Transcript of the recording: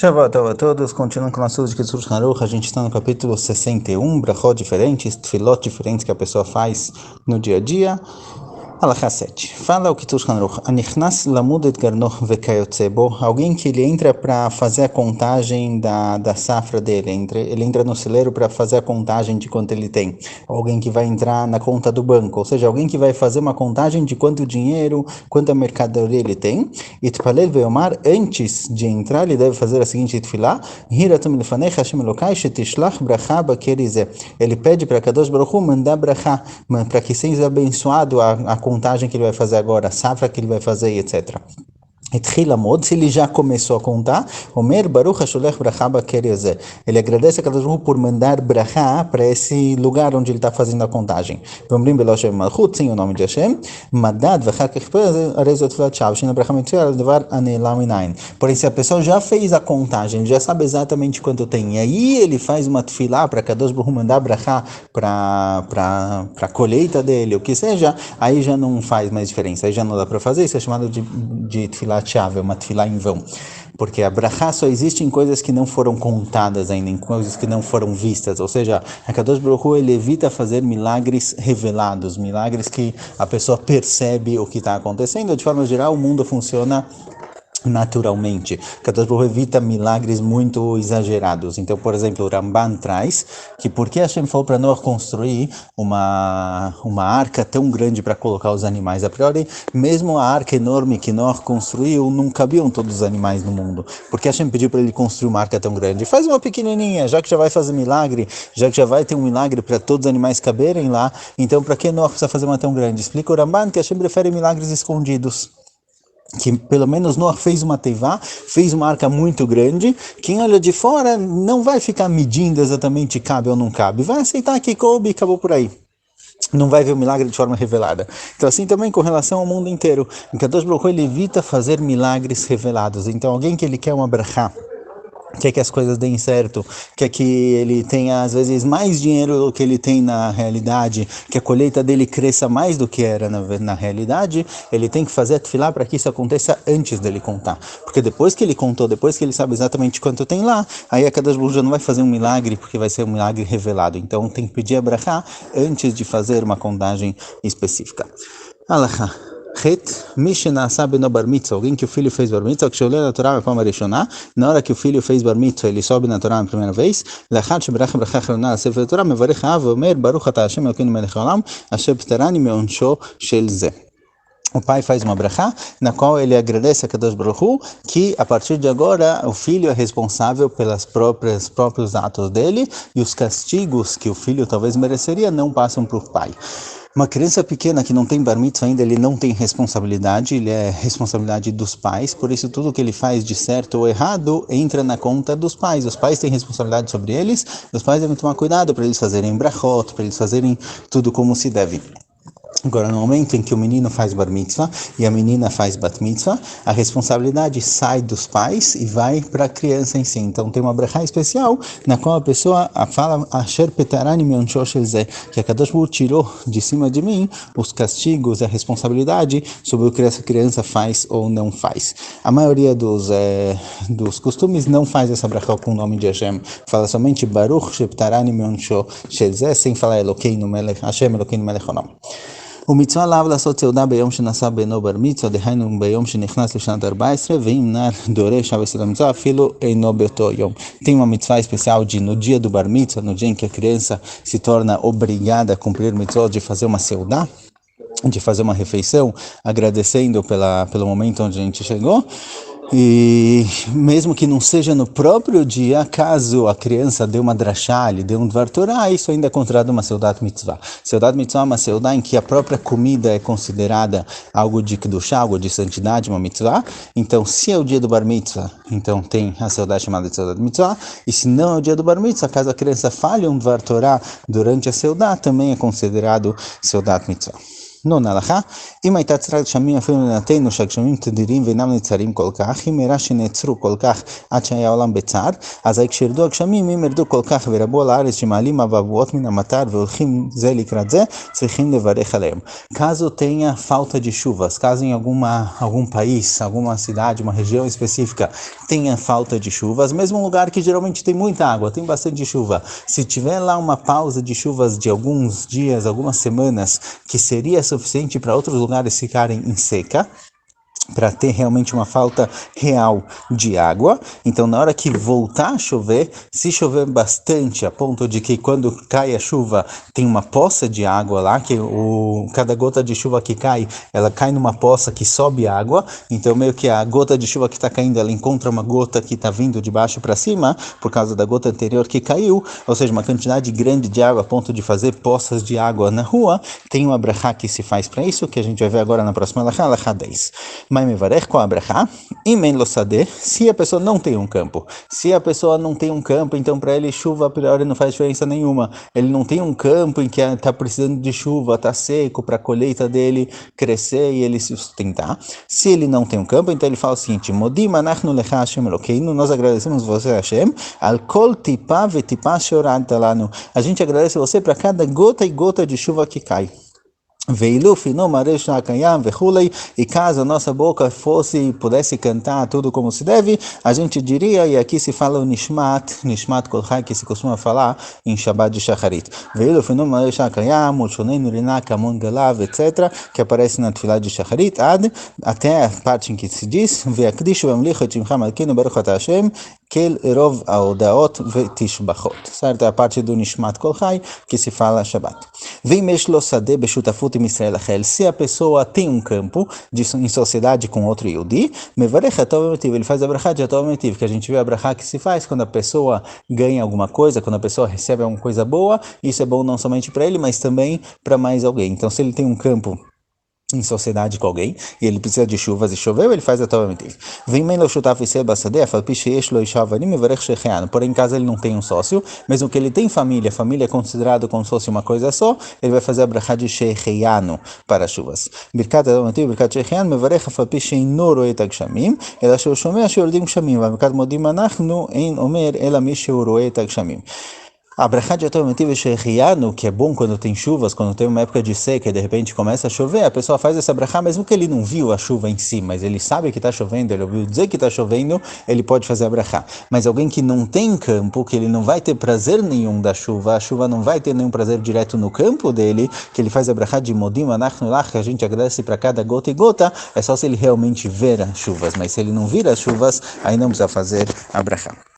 Shabbat Tov a todos, continuando com o nosso estudo de Kitzur Haruch, a gente está no capítulo 61, brachot diferentes, tefilot diferentes que a pessoa faz no dia a dia. Halakha 7. Fala o Kitzur Haruch, Anichnas lamud et garno vekayotze bo, alguém que ele entra para fazer a contagem da safra dele, ele entra no celeiro para fazer a contagem de quanto ele tem. Alguém que vai entrar na conta do banco, ou seja, alguém que vai fazer uma contagem de quanto dinheiro, quanta mercadoria ele tem. Itpalel veomar, antes de entrar, ele deve fazer a seguinte tefilá, Hiratum lefanecha Hashem Elokai shetishlach bracha bakerizeh. Ele pede para Kadosh Baruch Hu mandar bracha, para que seja abençoado a contagem que ele vai fazer agora, a safra que ele vai fazer, etc. Se ele já começou a contar, Omer Baruch HaSholech Bracha Bakerizeh. Ele agradece a Kadosh Baruch Hu por mandar bracha para esse lugar onde ele está fazendo a contagem. Vomrim Belo Hashem Malchut, sim, o nome de Hashem. Madad Vachakech Arezot Filat Shav, Shina Bracha Mitzvah Devar Anelam Minayin. Porém, se a pessoa já fez a contagem, já sabe exatamente quanto tem, e aí ele faz uma tefilá para Kadosh Baruch Hu mandar bracha para a colheita dele, o que seja, aí já não faz mais diferença, aí já não dá para fazer, isso é chamado de tefilá chave, uma tefilá em vão, porque a brachá só existe em coisas que não foram contadas ainda, em coisas que não foram vistas, ou seja, a Kadosh Baruch Hu, ele evita fazer milagres revelados, milagres que a pessoa percebe o que está acontecendo. De forma geral, o mundo funciona naturalmente. Kadosh Baruch Hu evita milagres muito exagerados. Então, por exemplo, o Ramban traz que porque Hashem falou para Noah construir uma arca tão grande para colocar os animais, a priori, mesmo a arca enorme que Noah construiu, não cabiam todos os animais no mundo. Porque Hashem pediu para ele construir uma arca tão grande? Faz uma pequenininha, já que já vai fazer milagre, já que já vai ter um milagre para todos os animais caberem lá, então para que Noah precisa fazer uma tão grande? Explica o Ramban que Hashem prefere milagres escondidos. Que pelo menos Noah fez uma teivá, fez uma arca muito grande, quem olha de fora não vai ficar medindo exatamente cabe ou não cabe, vai aceitar que coube e acabou por aí. Não vai ver o milagre de forma revelada. Então assim também com relação ao mundo inteiro, em Kadosh Baruch Hu ele evita fazer milagres revelados. Então alguém que ele quer uma brachá, quer que as coisas deem certo, quer que ele tenha às vezes mais dinheiro do que ele tem na realidade, que a colheita dele cresça mais do que era na realidade, ele tem que fazer a tefilá para que isso aconteça antes dele contar. Porque depois que ele contou, depois que ele sabe exatamente quanto tem lá, aí a Kadosh Baruch Hu já não vai fazer um milagre, porque vai ser um milagre revelado. Então tem que pedir a brachá antes de fazer uma contagem específica. Alachá. Alguém que o filho fez bar mitzvah, que olhou na Torá na hora que o filho fez bar mitzvah, ele sobe na Torá na primeira vez, o pai faz uma brachá, na qual ele agradece a Kadosh Baruch Hu, que a partir de agora o filho é responsável pelos próprios atos dele, e os castigos que o filho talvez mereceria não passam para o pai. Uma criança pequena que não tem bar mitzvah ainda, ele não tem responsabilidade, ele é responsabilidade dos pais, por isso tudo que ele faz de certo ou errado entra na conta dos pais. Os pais têm responsabilidade sobre eles, os pais devem tomar cuidado para eles fazerem brachot, para eles fazerem tudo como se deve. Agora, no momento em que o menino faz bar mitzvah e a menina faz bat mitzvah, a responsabilidade sai dos pais e vai para a criança em si. Então, tem uma brachá especial na qual a pessoa fala Asher petarani me'onsho shel zeh, que a Kadosh Baruch Hu tirou de cima de mim os castigos, a responsabilidade sobre o que essa criança faz ou não faz. A maioria dos costumes não faz essa brachá com o nome de Hashem. Fala somente Baruch shepetarani me'onsho shel zeh, sem falar Elokeinu melech, Hashem Elokeinu melech onam. ומצווה עליו לעשות סעודה ביום שנשא בנו בר מצווה, דהיינו ביום שנכנס לשנת 14, ואם נער דורש לעשות המצווה, אפילו אינו באותו יום. Tem uma mitzvah especial de no dia do bar mitzvah, no dia em que a criança se torna obrigada a cumprir mitzvah, de fazer uma seudá, de fazer uma refeição, agradecendo pelo momento onde a gente chegou. E mesmo que não seja no próprio dia, caso a criança dê uma drachá, dê um dvar Torah, isso ainda é considerado uma seudat mitzvah. Seudat mitzvah é uma seudá em que a própria comida é considerada algo de kedushá, algo de santidade, uma mitzvah. Então, se é o dia do bar mitzvah, então tem a seudá chamada de seudat mitzvah. E se não é o dia do bar mitzvah, caso a criança falhe um dvar Torah durante a seudá, também é considerado seudat mitzvah. נון הלכה, אם הייתה צרת גשמים אפילו לנתנו שהגשמים תדירים ואינם נצרים כל כך, אם הראה שנעצרו כל כך עד שהיה העולם בצער, אז כשירדו הגשמים, אם ירדו כל כך ורבו על הארץ שמעלים אבעבועות מן המטר והולכים זה לקראת זה, צריכים לברך עליהם. Caso tenha falta de chuvas, caso em algum país, alguma cidade, uma região específica tenha falta de chuvas, mesmo um lugar que geralmente tem muita água, tem bastante chuva, se tiver lá uma pausa de chuvas de alguns dias, algumas semanas, que seria suficiente para outros lugares ficarem em seca, para ter realmente uma falta real de água, então na hora que voltar a chover, se chover bastante, a ponto de que quando cai a chuva tem uma poça de água lá, que cada gota de chuva que cai, ela cai numa poça que sobe água, então meio que a gota de chuva que está caindo, ela encontra uma gota que está vindo de baixo para cima, por causa da gota anterior que caiu, ou seja, uma quantidade grande de água a ponto de fazer poças de água na rua, tem uma brachá que se faz para isso, que a gente vai ver agora na próxima alahá 10. Mas mevarech com a brachá, imen lo sadeh, se a pessoa não tem um campo. Se a pessoa não tem um campo, então para ele chuva a priori não faz diferença nenhuma. Ele não tem um campo em que está precisando de chuva, está seco para a colheita dele crescer e ele se sustentar. Se ele não tem um campo, então ele fala o seguinte: Modim anachnu lecha Hashem Elokeinu, nós agradecemos você, Hashem, al kol tipa vetipa sheoranta lanu. A gente agradece você para cada gota e gota de chuva que cai. E caso a nossa boca pudesse cantar tudo como se deve, a gente diria, e aqui se fala o Nishmat Kol Chai, que se costuma falar em Shabbat de Shacharit, etc., que aparece na Tfilah de Shacharit, até a parte em que se diz, Kel Erov Aodaot Vetishbachot. Certo? É a parte do Nishmat Kol Chai que se fala Shabbat. Veimesh lo sadeh beshutafut im Israel achel. Se a pessoa tem um campo em sociedade com outro Yehudi, mevarech atov metiv. Ele faz a brachá de atov metiv, que a gente vê a brachá que se faz quando a pessoa ganha alguma coisa, quando a pessoa recebe alguma coisa boa. Isso é bom não somente para ele, mas também para mais alguém. Então, se ele tem um campo em sociedade com alguém, e ele precisa de chuvas e choveu, ele faz a Torah Metiv. Porém, caso ele não tenha um sócio, mesmo que ele tem família, família é considerado como se fosse uma coisa só, ele vai fazer a brachá de Sheheyanu para chuvas. Birkat Torah Metiv, Birkat Sheheyanu, mevarech af al pi sheino roe et hagshamim, ela sheu shomea sheyordim gshamim, birkat modim anachnu ein omer ela mi sheu roe et hagshamim. A brachá de Atov Metiv Shechianu, que é bom quando tem chuvas, quando tem uma época de seca e de repente começa a chover, a pessoa faz essa brachá, mesmo que ele não viu a chuva em si, mas ele sabe que está chovendo, ele ouviu dizer que está chovendo, ele pode fazer a brachá. Mas alguém que não tem campo, que ele não vai ter prazer nenhum da chuva, a chuva não vai ter nenhum prazer direto no campo dele, que ele faz a brachá de Modim Anachnu Lach, que a gente agradece para cada gota e gota, é só se ele realmente ver as chuvas, mas se ele não vir as chuvas, aí não precisa fazer a brachá.